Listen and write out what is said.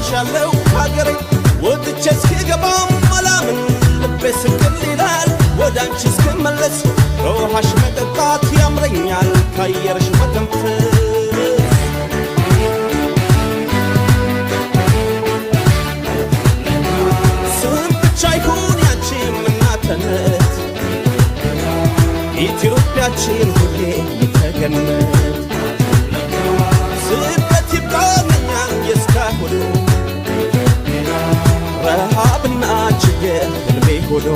ርቄሻለሁ ሀገሬ ወጥቼ እስክገባም አላምን ልቤ ስቅል ይላል ወደ አንቺ እስክመለስ ከውሃሽ መጠጣት ያምረኛል ከአየርሽ መተንፈስ ስም ብቻ ይሁን ያንቺም እናትነት ኢትዮጵያችን ሁሌ ተገነት ስደት ይብቃኛል የእስካሁኑ ረሃብና ችግር ህልሜ ሆኖ